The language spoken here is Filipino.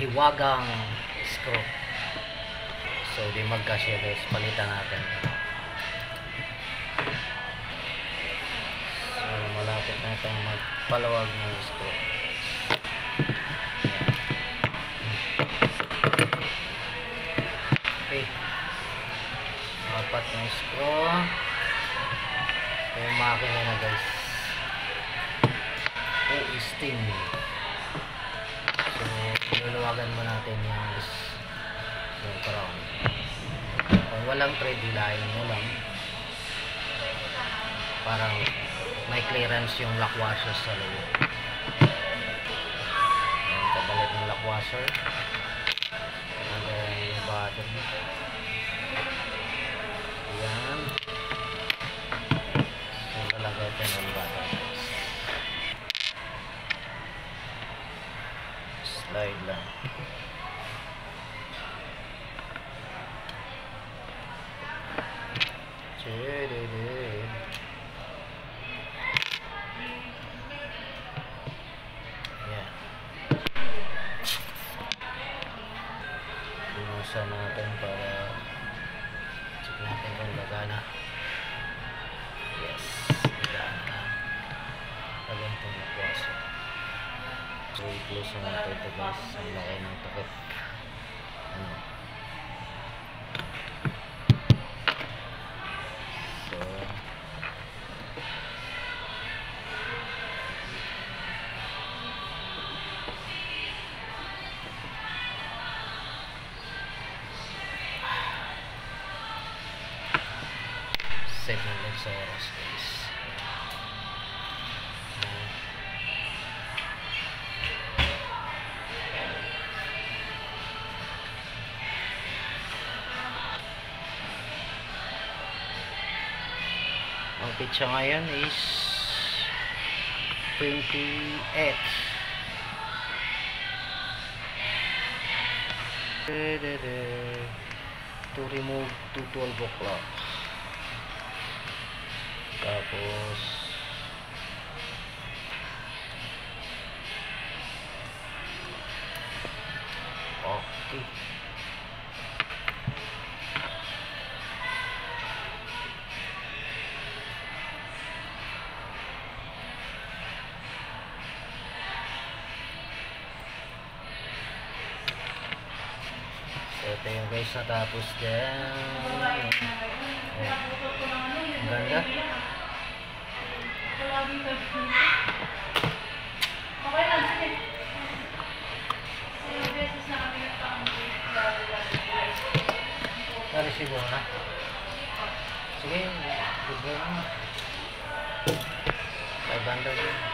hiwagang screw. So di magkasya guys, palitan natin. So malapit na itong magpalawag ng screw. Okay, apat ng screw. Ito yung makina na guys, steam. So luluwagan mo natin yung crown. Kung walang thread, hilahin mo lang parang may clearance yung lock washer sa loob. Kapalit ng lock washer, yung battery. Ayan. So lalagay ito ng battery. Slide lang. Ayan. Bunusan natin para check natin kung gagana. Yes, gagana. Lagyan itong lakwaso. So i-close natin ito guys. Ang laki ng takip. Set na lang sa oras guys. Ang pitsa ngayon is 28. To remove to 12 o'clock. Tapos okay. So ito yung guys natapos dyan. Ang ganda. Okay lang, sige. Beses na kami Na-receive mo na? Sige, good na. 500 yun.